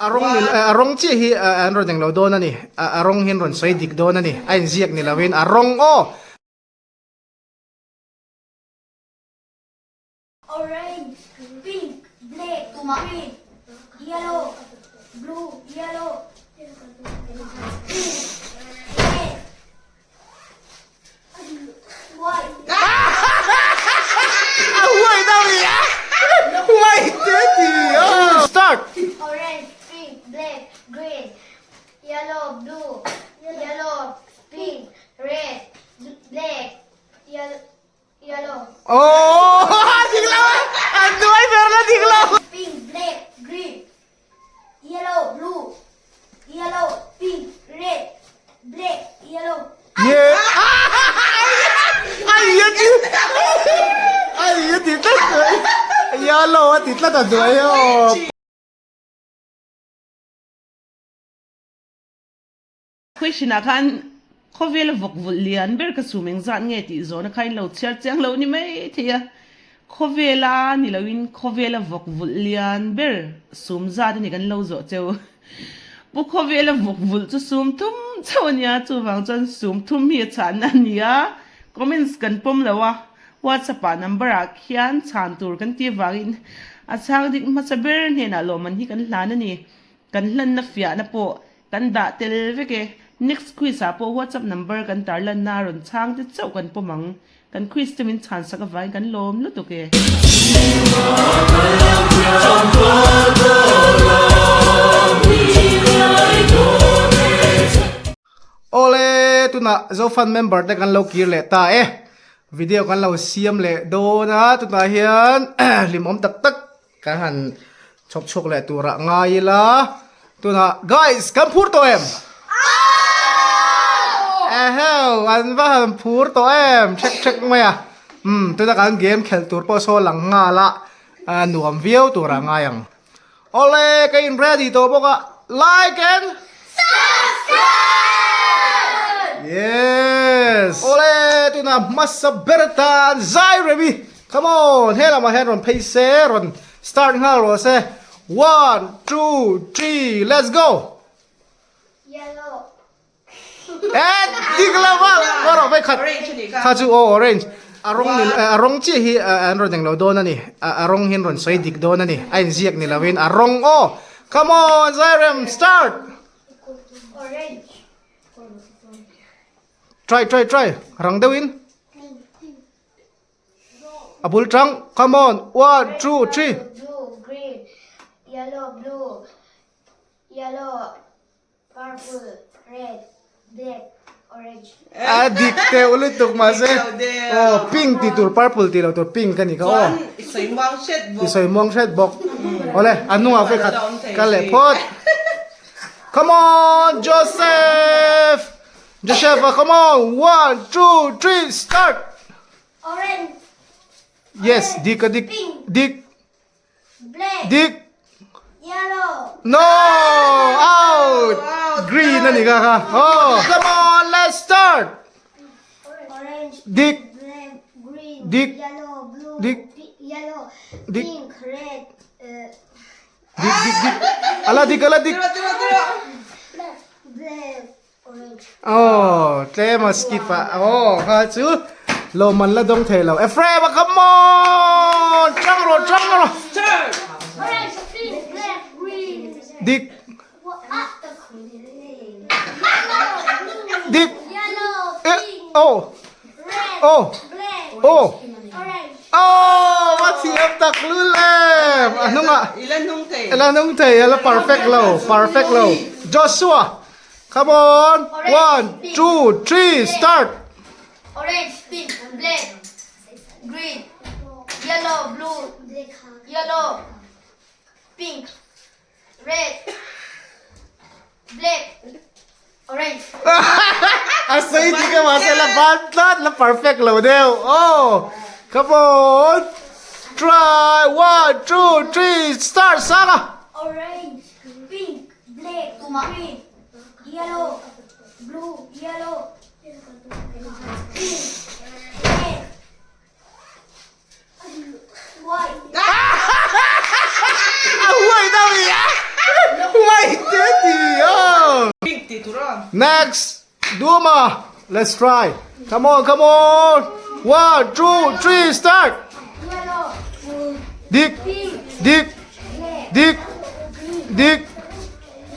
arong chi hi anro deng lo do na ni arong hin ron soi dik do na ni ain ziak ni lawin arong o Orange, pink, black, green, yellow, blue, yellow, pink, red, white. Wait, wait, daddy. Start. Orange, pink, black, green, yellow, blue, yellow, pink, red, black, yellow. Oh, diglaw. Ano ay meron na diglaw. Pink, black, green, yellow, blue, yellow, pink, red, black, yellow. Yeah. Ay, yun. Ay, yun titla. Yalo, titla ta doyo. Question akan khovel vok vulian ber ka suming zan nge ti zona kain lo chiar chang lo ni mai thia khovela ni lawin khovela vok vulian ber sum za ni kan lo zo cheu bu khovela vok vul chu sum tum chawnia chu wang chan sum tum hi chan ania comments kan pom lawa WhatsApp number a khian chan tur kan ti wangin a chang dik ma chaber ne na lo man hi kan hlan ani kan hlan na fia na po kan da tel veke next quiz po WhatsApp number kan tarlan na ron chang ti chau kan pomang kan quiz temin chan saka vai kan lom lu to ke Ole tuna zo fan member te kan lo kir le ta video kan lo siam le do na tuna hian hlimawm tak tak kan han chok chok le tura ngai la tuna guys kan phur to em an va han phur to em check maya tuna kan game khel tur po so lang nga la nuam view tura ngayang ole kain ready to boka like and yes! Ole, tu na masa bertan zai rebi. Come on, hela ma hen ron pace ron start nga ro se 1 2 3 let's go. Yellow. Digla ma ro vai khat khaju orange arong chi hi anro deng lo do na ni arong hin ron soi dik do na ni ain ziak ni lawin arong o come on Zyrem start. Orange. Try. Rang dewin. Abul trăng. Come on. 1, 2, 3. Blue, green, yellow, blue, yellow, purple, red, black, orange. Dikte ulit tuk mase. Oh, pink titur purple tilo tur pink kan ika. Oh. Isoy mong shed bok. Ole, anu nga fe kat kale pot. Come on, Joseph. Come on. 1, 2, 3, start. Orange, Yes, dik. black, Dik. yellow, No! Out! Green na ni kaka. Oh, come on, let's start. orange, Dik. black, green, Dik. yellow, blue, Dik. yellow, Dik. pink, red, Dik. Ala dik. black, orange. Oh, tema skip pa. Oh, ha chu. Lo man la dong thelo. Efrema, come on! Trăng rồi. Orange, pink, black, green. Dik. Dik. Yellow, pink, Oh. red, Oh. black, Oh. orange. Oh, masiam tak lulem. Ano nga? Ilan nung tay? Ala perfect low. Joshua. Come on. 1, 2, 3, start. Orange, pink, black, green, yellow, blue, yellow, pink, red, black, orange. Asay di ka masala bantat la perfect low deo. Oh. Come on. Try. 1, 2, 3, start. Saka. Orange, pink, black, green, yellow, blue, yellow, pink, red, white. Huwag daw iya. Huwag Next, Duma. Let's try. Come on, come on. 1, 2, 3, start. Yellow. Dig, Pink. dig, Black. dig, Green. dig,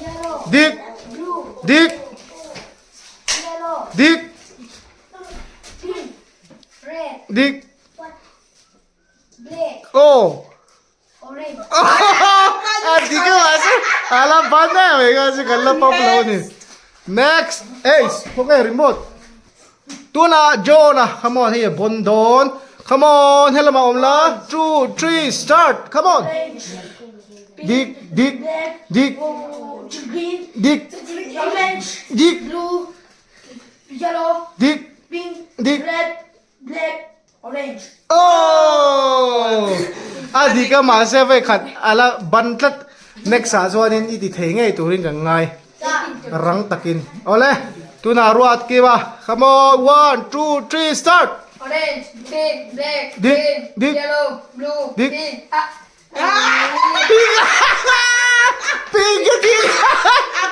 Yellow. dig, Blue. dig, Yellow. dig, Pink. Red. dig. Black. Oh. Orange. Di ka masuk. Alam ba na? May kasi kalap pa pala ni. Next. Ace. Okay, remote. Tuna, Jonah. Come on here. Bondon. Come on. Hlimawm la. 2, 3, start. Come on. Orange. Dig, dig, Black. dig, Green. dig, Orange. dig, Blue. Yellow. dig, Pink. dig. Red. Black. Orange. Oh! Di ka masuk ay kat. Ala bantlat. Next sa suanin iti tengay turin kang ngay. Rang takin. Ole. Tuna ruat kiba. Come on. 1, 2, 3, start. Orange. Pink. Black. Dig, Green. dig. Yellow. Blue. Dig. Pink. Pingin.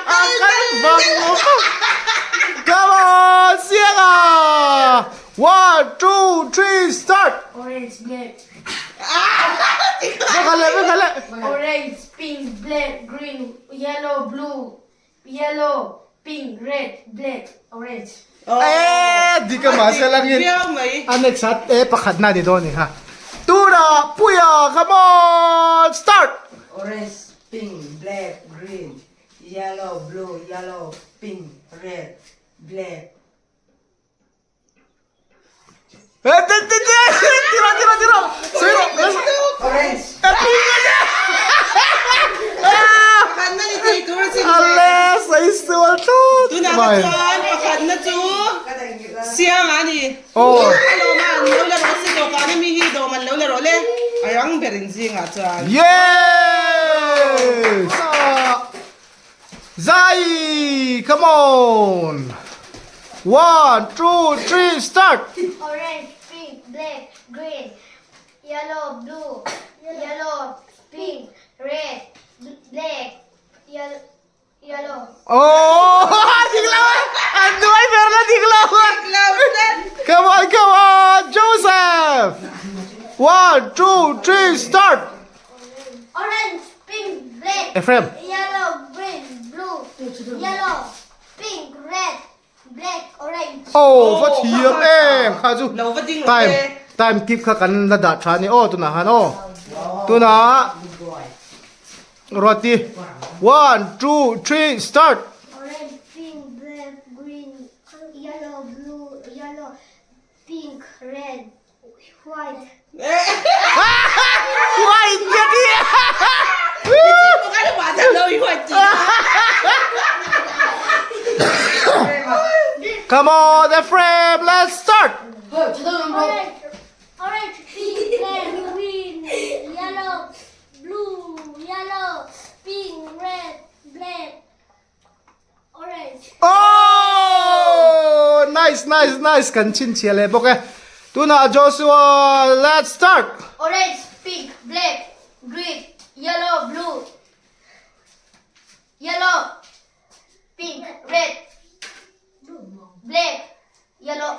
Akan bango. Come on. Siapa? 1, 2, 3, start. Orange. Black. Bekala. Orange, pink, black, green, yellow, blue, yellow, pink, red, black, orange. Di ka masuk lang yun. Next at pakad na dito ni ha. Tuna, puya, come on, start. Orange, pink, black, green, yellow, blue, yellow, pink, red, black. Tira. Sino? Orange. Alas, sais tu alto. Oh. Yes. Zai, come on. 1, 2, 3, start. Orange, pink, black, green, yellow, blue, yellow, pink, red, black, yellow. Oh, diglawan. Ando ay meron na diglawan. Come on, Joseph. 1, 2, 3, start. Orange, pink, black, Ephraim. yellow, green, blue, yellow, pink, red, black, orange. Oh, phát hiệp em. Khá chú. Time keep khá cắn là đạt trá này. Oh, tu nà hàn oh. Tu nà. Rồi đi. 1, 2, 3, start. Orange, pink, black, green, yellow, blue, yellow, pink, red, white. White cái đi. Come on, Ephraim, let's start. Orange, orange, pink, black, green, yellow, blue, yellow, pink, red, black, orange. Oh, nice. Cần chín chia lệ bốc tu nà Joshua, let's start. Orange, pink, black, green, yellow, blue, yellow, pink, red, black, yellow.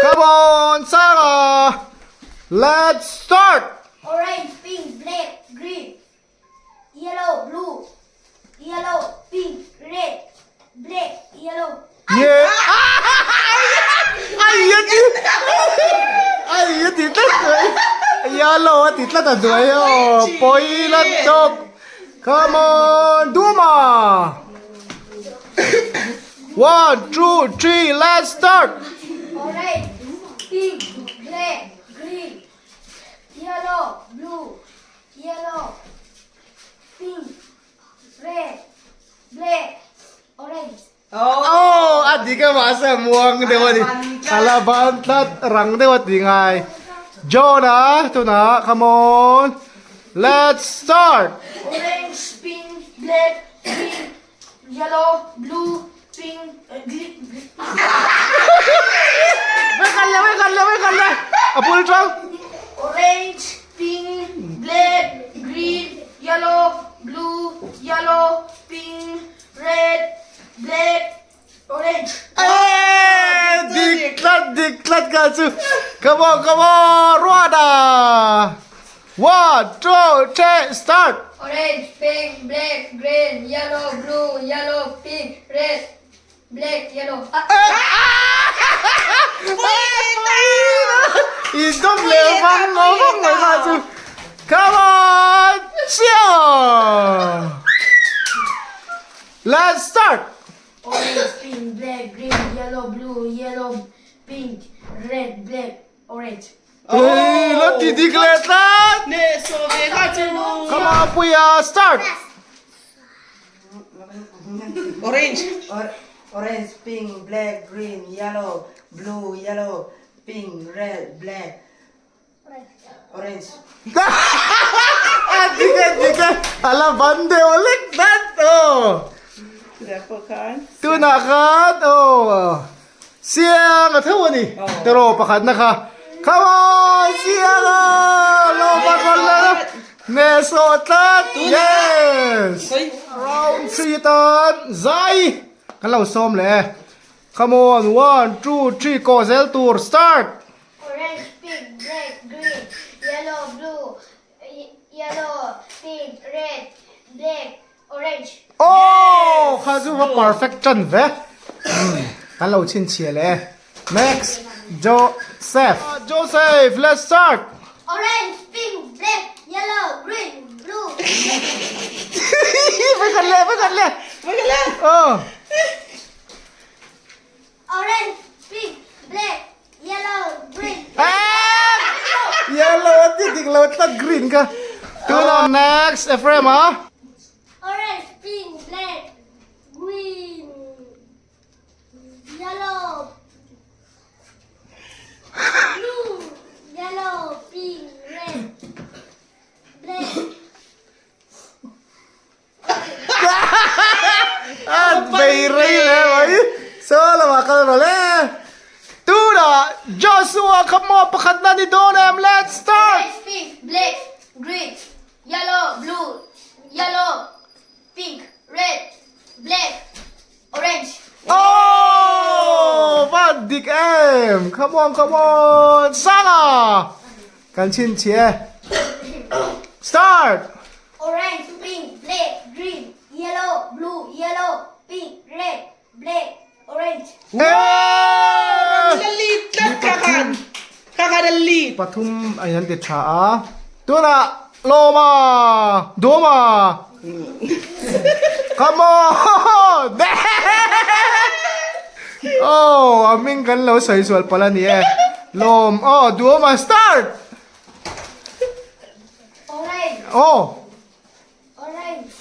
Come on, Sarah. Let's start. Orange, pink, black, green, yellow, blue, yellow, pink, red, black, yellow. Yeah. Ay, tít lát rồi. Yellow, tít lát rồi. Oh, poi lát dog. Come on, Duma. 1, 2, 3, let's start. Orange, pink, black, green, yellow, blue, yellow, pink, red, black, orange. Oh, di ka masa muang dewa di. Alaban tat rang dewa di ngay. Jonah, tu na, come on. Let's start. Orange, pink, black, green, yellow, blue, pink, green. Wait, Apul trăng. Orange, pink, black, green, yellow, Come on, Rwanda. 1, 2, 3, start. Orange, pink, black, green, yellow, blue, yellow, pink, red, black, yellow. Idom lewang ngomong mereka tu. Come on, siap. Let's start. Orange, pink, black, green, yellow, blue, yellow, pink, red, black, orange. Lo titik kelihatan. Ne, so mereka tu. Come on, Puya, start. Orange. Orange, pink, black, green, yellow, blue, yellow, pink, red, black, orange. Tiga. Alah, bande oleh dat. Oh. Siapa kan? Tu nak kan? Oh. Siang atau ni? Terus pakat nak kah? Come on, siang ah. Lompat bola. Nesotat. Yes. Round 3 tan. Zai. Kalau som leh. Come on, 1, 2, 3, go Zel tour, start. Orange, pink, black, green, yellow, blue, yellow, pink, red, black, orange. Oh, kazu wa perfect chân ve. Kalau chin chia leh. Next, Joseph, let's start. Orange, pink, black, yellow, green, blue. Phải gần leh. Oh. Orange, pink, black, yellow, green. Yellow titik laut tak green kah? Tu lah next, Ephraim ah. Orange, pink, black, green, yellow, blue, yellow, pink, red, black. Bayray leh, boy. So, lawakan mo leh. Tu dah, Joshua, come on, pakat na ni Donem, let's start. Orange, pink, black, green, yellow, blue, yellow, pink, red, black, orange. Oh, what dik em? Come on, Saga. Kan chin chia. Start. Orange, pink, black, green, yellow, blue, yellow, pink, red, black, orange. Dalit lang kakan. Kakadalit. Patum ayan ti cha. Tu na Loma, Doma. Come on. Oh, aming kan lo sexual pala ni eh. Lom. Oh, Doma start. Orange, Oh. orange,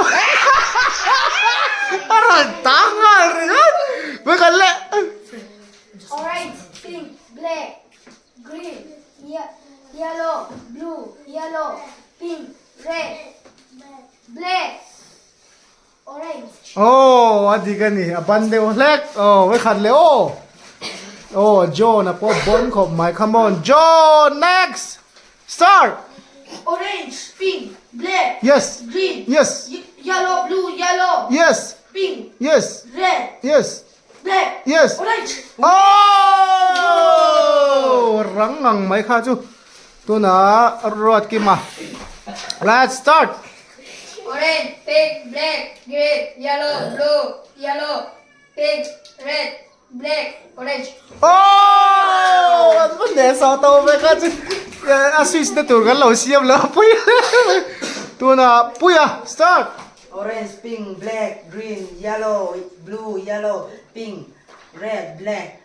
Parang tangal rin. Bakala. orange, pink, black, green, yellow, blue, yellow, pink, red, black, orange. Oh, adi ka ni. Abande olek. Oh, we kadle oh. Oh, Joe na po bon ko my. Come on, Joe. Next. Start. Orange, pink, black, Yes. green, Yes. yellow, blue, yellow, Yes. pink, Yes. red, Yes. black, Yes. orange. Oh! Rangang may ka chu. Tu na rot ki ma. Let's start. Orange, pink, black, green, yellow, blue, yellow, pink, red, black, orange. Oh! Ano ba nesa to may ka chu? Assist na tur kan lo siam lo puya. Tu na puya. Start. Orange, pink, black, green, yellow, blue, yellow, pink, red, black.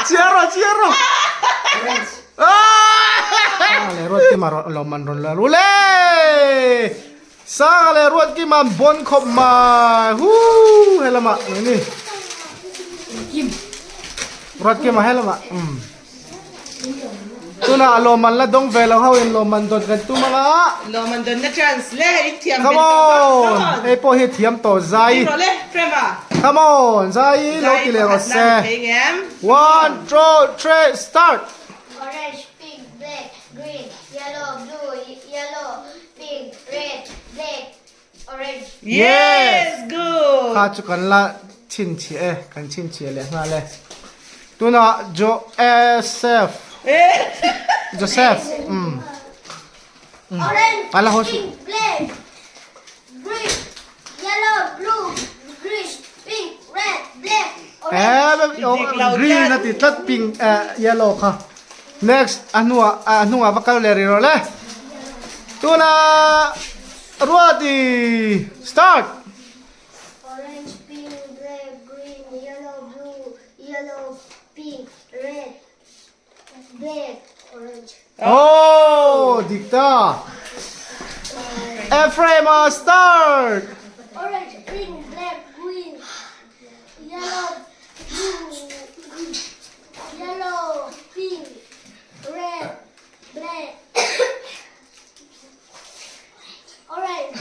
Ciaro. Orange. Ah, lerot ki maro loman ron la rule. Sa lerot ki man bon kop ma. Hu, helama ini. Rot ki ma helama. Tu na loman la dong velo hawin loman dot kan tu mala. Lo man don na translate. Tiang Come on. E po hi thiam to zai. Iro le, Prema. Come on, zai lo ki le ro se. 1, 2, 3, start. Orange, pink, black, green, yellow, blue, yellow, pink, red, black, orange. Yes, good. Ka chu kan la chin chi kan chin chi le nga le tuna Joseph Joseph Orange, Ala hos pink, black, green, yellow, blue, green, pink, red, black, orange. green na ti tat pink yellow ka next anu bakal leri ro le tuna ruati start Orange, pink, black, green, yellow, blue, yellow, pink, red, black, orange. oh dikta Ephraim start Orange, pink, black, green, yellow, blue, yellow, pink, red, black, orange.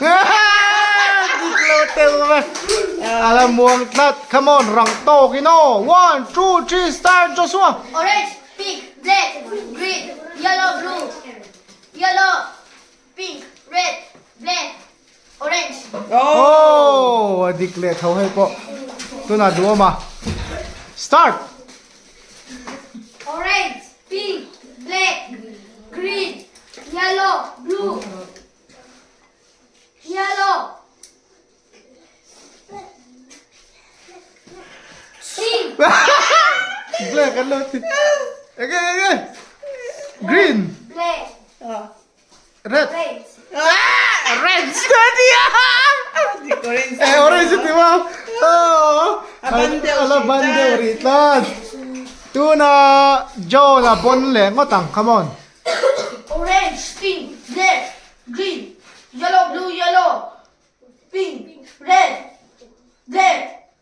diklo teu ba ala muang tat come on rang to kino 1 2 3 start Joshua Orange, pink, black, green, yellow, blue, yellow, pink, red, black, orange. oh dikle thau hai po tuna duo ma start Orange, pink, black, green, yellow, blue, yellow, pink, black and lot again green black, red red. red study orange di ba oh ala bande uritan tuna jo na bon le ngotang come on Orange, pink, black, green, yellow, blue, yellow, pink, red, black,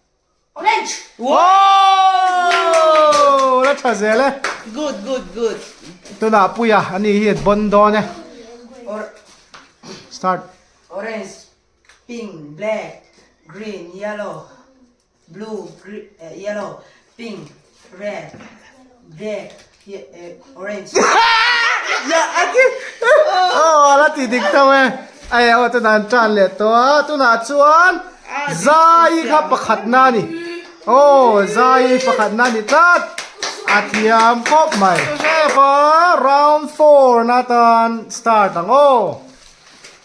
orange. wow la chazele Good. tuna puya ani hi bon do ne Or- start orange, pink, black, green, yellow, blue, yellow, pink, red, black, orange. ya aki oh ala ti dik taw ai aw tu nan chan le to tu na chuan zai kha pakhat na ni oh zai pakhat na ni tat atiam khop mai fa round 4 na tan start ang oh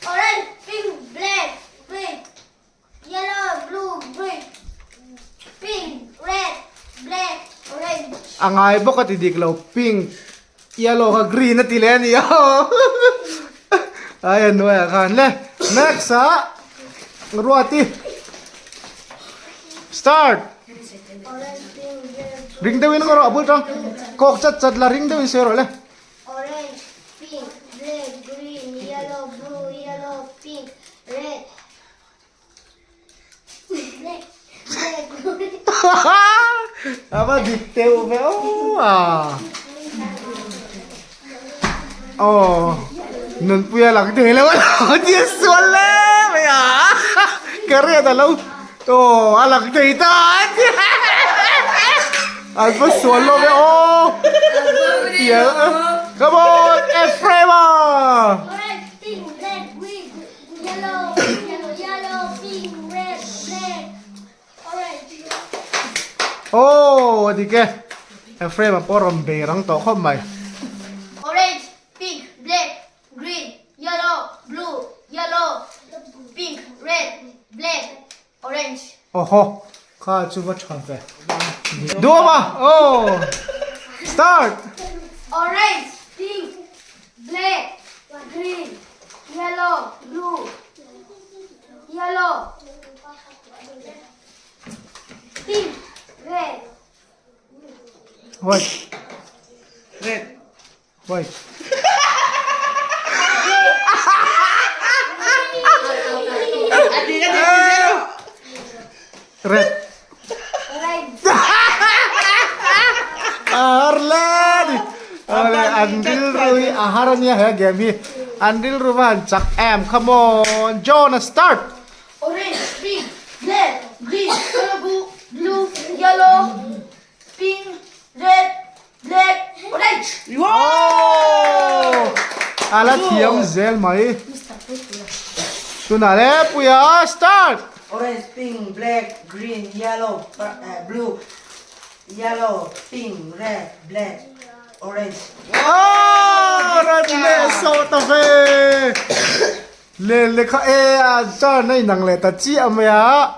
Orange, pink, black, green, yellow, blue, green, pink, red, black, orange. angai bo ka ti dik lo pink yellow ka green na ti le ni oh ayan no kan le next ha ruati start Orange, pink, black, ring dewin ngoro abul tang kok chat chat la ring dewin sero le orange, pink, black, green, yellow, blue, yellow, pink, red, black, green. apa detail me oh oh nun puya lang te le wala dia sual le ya kare da lo to alang te ta alba sual lo me oh ya come on Ephraim Orange, pink, black, green, yellow, yellow, pink, red, black, orange. oh dike Ephraim porom berang to khom mai Orange, pink, black, green, yellow, blue, yellow, pink, red, black, orange. oho ka chu ba chhan pe do ma oh start Orange, pink, black, green, yellow, blue, yellow, pink, red, white Red. white red orange. Arlan oleh andil rui aharannya ya game andil ruman cak come on John start Orange, pink, black, green, yellow, blue, yellow, pink, red, black, orange. oh ala thiam zel mai tunale puya start orange, pink, black, green, yellow, blue, yellow, pink, red, black, orange. Oh, Radle so ta fe. Le kha e a cha nei nang le ta chi amya.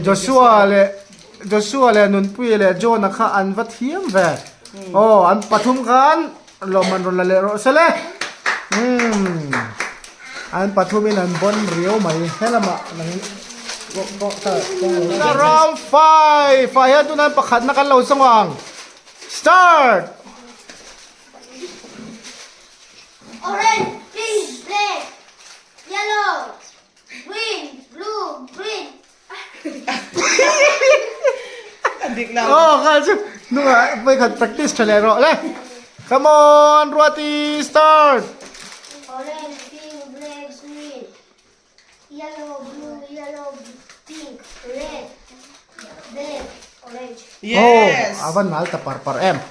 Joshua le nun pui le John kha an va thiam ve. Oh, an pathum khan lo man ron le ro sele. An pathumin an bon rio mai helama nang round 5 fa tu nan pakhat na kan lo sangwang. Start. Orange, pink, black, yellow, green, blue, green. Adik lang. Oh, kasi nung may practice chale ro le. Come on, Ruati, start. Orange, pink, black, green, yellow, blue, yellow, pink, red, black, orange. Yes. Oh, avan nal ta par em.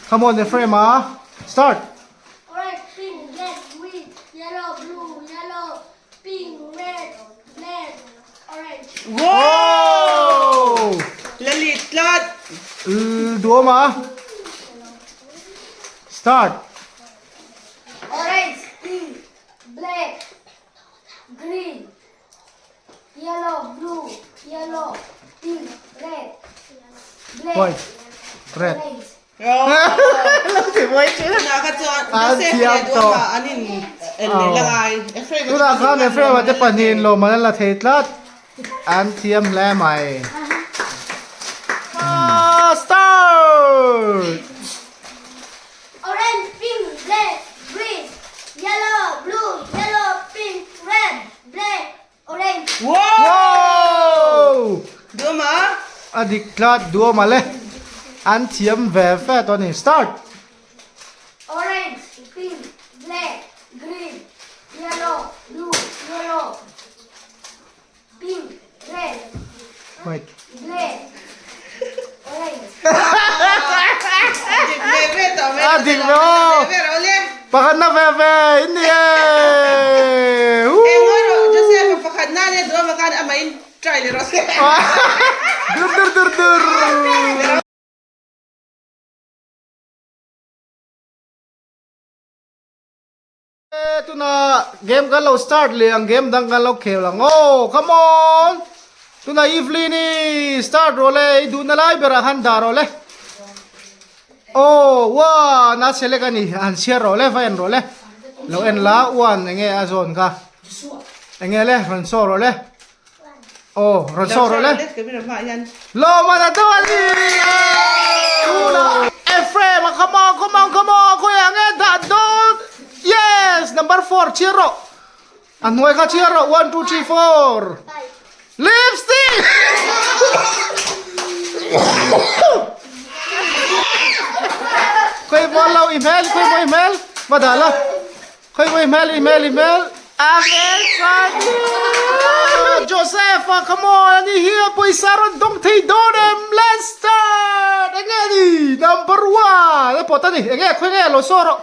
Come on, Ephraim, start. Orange, pink, black, green, yellow, blue, yellow, pink, red, black, orange. Oh! Lalit lot. Dua ma. Start. Orange, pink, black, green, yellow, blue, yellow, pink, red, black, White, red. orange. Oh. Alam si Boy sila. Nakakatuwa. Ah, Joseph siyam le to. doon ba? Anin? Lagay. Ephraim. Tu na khan Ephraim ate panin lo manala theitlat. An thiam le mai. Start. Orange, pink, black, green, yellow, blue, yellow, pink, red, black, orange. Wow! Wow! Doon ma? Adiklat dua male. An thiam ve fe to ni start. Orange, pink, black, green, yellow, blue, yellow, pink, red, Wait. black, orange. Adik bebe to. Adik mo. Bebe ulit. Pakan na ve ve. Hindi eh. Eh ngoro, Joseph, pakad na niya doon makan amain. Try ni Rose. Dur. Tu na game kan lo start le ang game dang kan lo khel lang. Oh, come on. Tu na Evelyn ni start role du na lai bera han da role. Oh, wa na sele kan ni han share role fa en role. Lo en la wan nge azon ka. Nge le ran so role. Oh, ran so role. Kami na ma yan. Lo mana tawali. Ephraim, come on. Kuya nge da don. Yes, number 4, Chiro. Anoy ka Chiro. 1, 2, 3, 4. Lipstick. Koy mo law email. Madala. Koy mo email. Amen. Joseph, come on. Ani here po isaron dong tay donem. Let's start. Angani, number 1. Pota ni. Koy lo soro.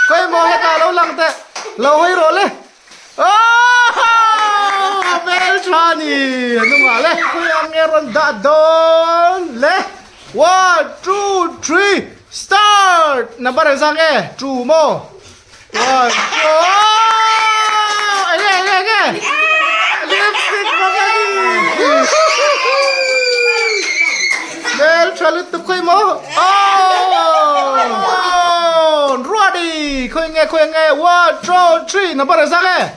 Koy mo heta lo lang te. Lo hoy role. Beltrani. Ano nga le? Koy ang eron da don. Le. 1, 2, 3. Start. Number sang True mo. 1. Oh! Lipstick mo kani. Bel chalut tu koy mo. Oh! Ready. Koy nge. 1, 2, 3. Number sang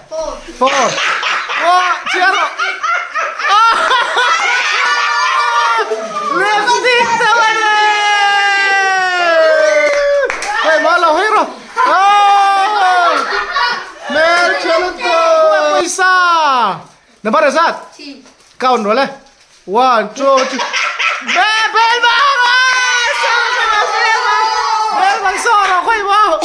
4. Oh, Chiro. Lipstick naman Koy mo lo hero. Oh! Mel chalut ko. Isa. Number sang count role. 1, 2, 3. Bel man soro koy mo.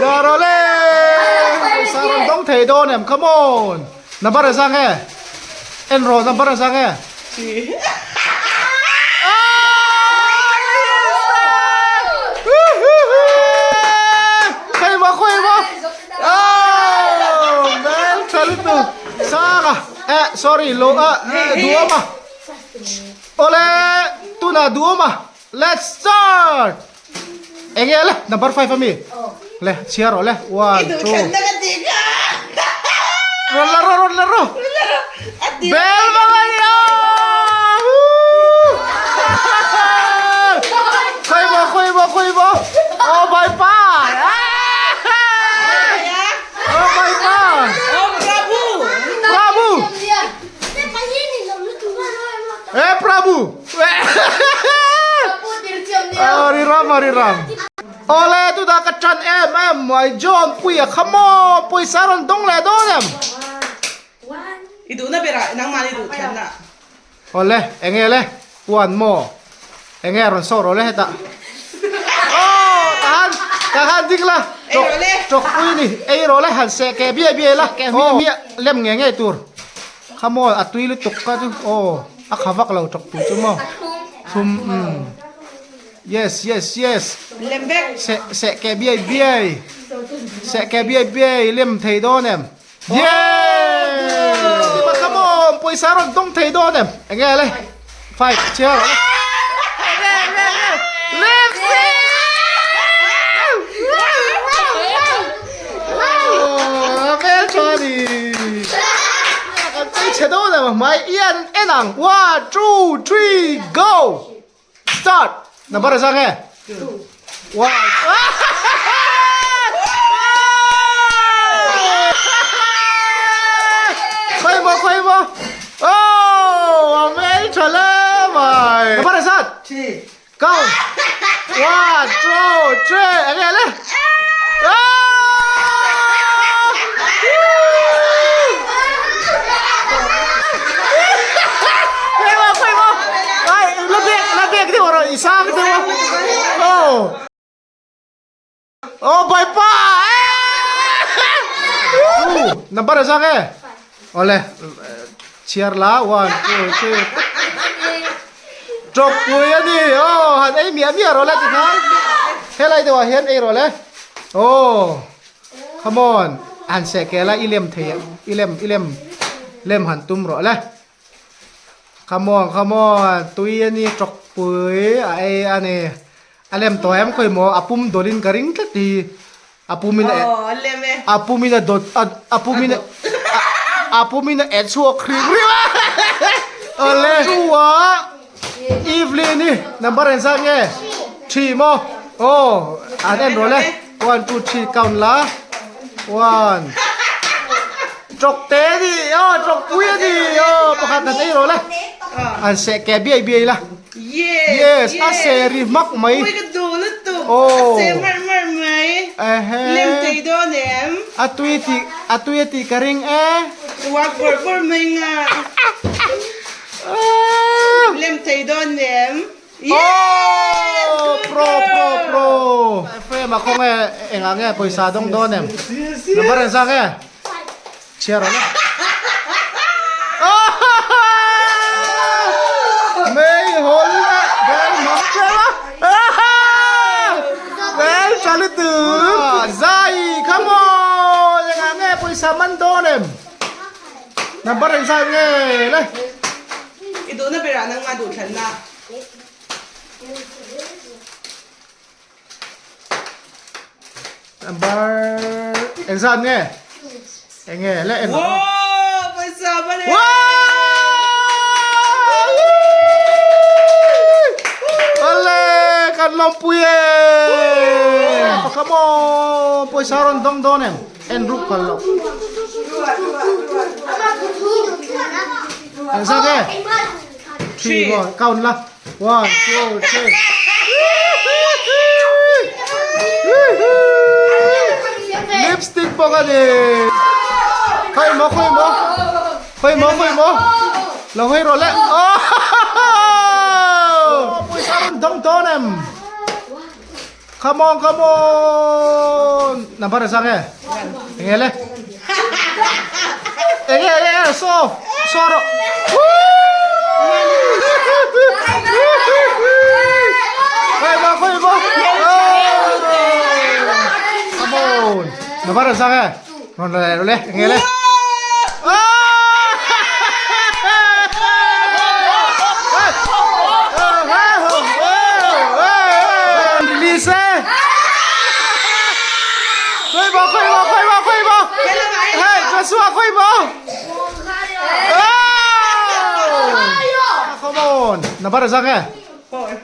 Darole. Saron dong thầy đô nè, come on. Number sang enroll number sang Saka. Sorry, dua ma. Ole, tuna dua ma. Let's start. Engel, number 5 kami. Le, siar ole. 1, 2. Roller. Bel mga Kuy mo. Oh, bye pa. Oh, bye pa. Oh, Prabhu! Prabhu. Prabhu. Oh, riram. Ole, tu dah kacan my John puya, come on, puy saron dong le donem. Itu na bera, nang mali itu na. Ole, engele, one more. Engeron soro le ta. Oh, tahan ding lah. Cok puy ni, role han se ke bia lah. Oh, lem ngenge tur. Come on, atui lu tuk ka tu. Oh, akhavak lau cok puy cuma. Yes. Lembek. Se ke bia. Se ke bia lem thei don em. Yeah! Come on, puy saron dong thei don em. Engele. 5 cheer. Left Vel Johnny. Chạy đâu rồi mà yên enang 1, 2, 3 go. Start. Number sang nghe. 1. Khoai mo. Oh, Vel trả lời mày. Number sang. 3. Go. 1, 2, 3. Nghe lên. Isang itu. Oh, bye bye. Number sang ke? Oleh. Cheer lah. 1, 2, 3. Drop punya ni. Oh, han mia rolet itu kan. Helai tu ahian rolet. Oh, come on. Han sekela ilem thei. Ilem hantum rolet. Come on. Tui ni drop puy ane alem to em khoi mo apum dolin karing tati apumina et suo kring ole suwa evening ni number en sang ye 3 mo oh aden role 1 2 3 count la 1 trok te di trok puy di pakhat na te role an se ke bi la. Yes, aseri mak mai. Uy, kadulot to. Oh. Ase mar mai. Lem tay donem. Atuiti karing Wag for may nga. Lem tay donem. Oh, pro. Frame ako nga poisa dong donem. Nabaran sa nga. Chero na. May hol na. Well, salutun. Zai, come on. Yang aneh puisa mandonem. Nabaran sa nga. Leh. Ito na bera nang madutan na. Number exam nghe. Nghe lẽ em. Wow, pasaba na. Wow! Ole, kan lampuye. Come on, poi saron dong donem. En ruk kalau. Exam nghe. 3 more. Count lah. 1 2 3. Lipstick po ka din. Kay mo. Langoy role. Oh! Puy saron dong donem. Come on. Nampak sang eh? Engele. Soro. Kay mo. Come on. Nampak sang eh? Role. Engele. Nabara sang eh. 4.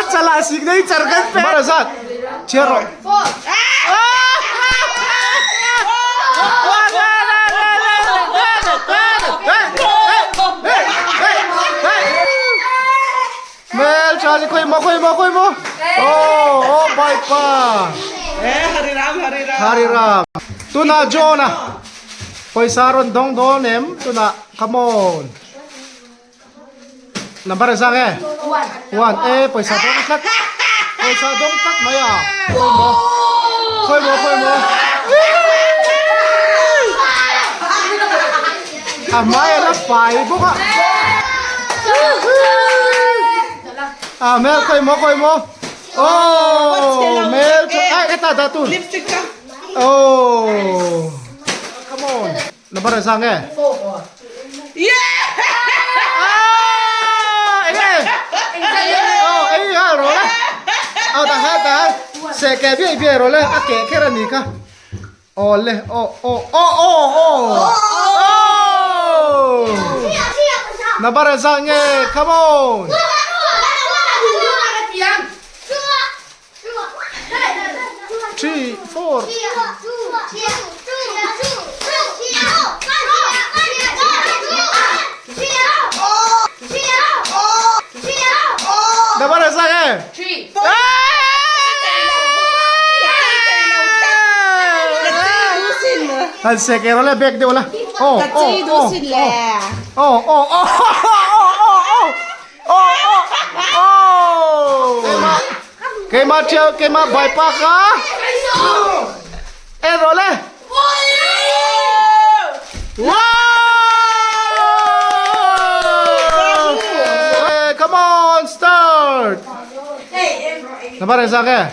Chala signature kan pe. Nabara sang. Cero. 4. Mel Charlie koy mo. Oh, bye pa. Hariram. Tuna Jonah. Koy saron dong donem. Tuna, come on. Nabara sang eh. 1. 1 poisa dong tat. Poisa dong tat maya. Koy mo. Amay ra pai buka. Mel koy mo. Oh, Mel. Ay, eta datu. Lipstick ka. Oh. Come on. Nabara sang eh. 4. Yeah! Rồi ao tahan se ke bi rồi le a ke ra ni ka ole na bara sang nge come on 3 4 na bara sang nge 3. han se ke rồi le back de wala oh cái mà bài pa ka rồi le come on start na bara sang nge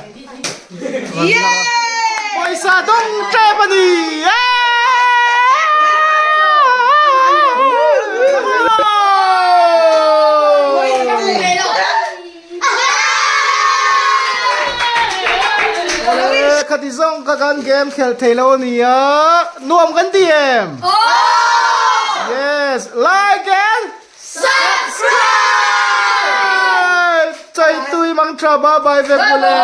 Paisa dong Japanese. Katizong kagan game khelh thelo niya. Nuam kan diem. Yes, like and subscribe. Chai tui mang traba bye ve pule.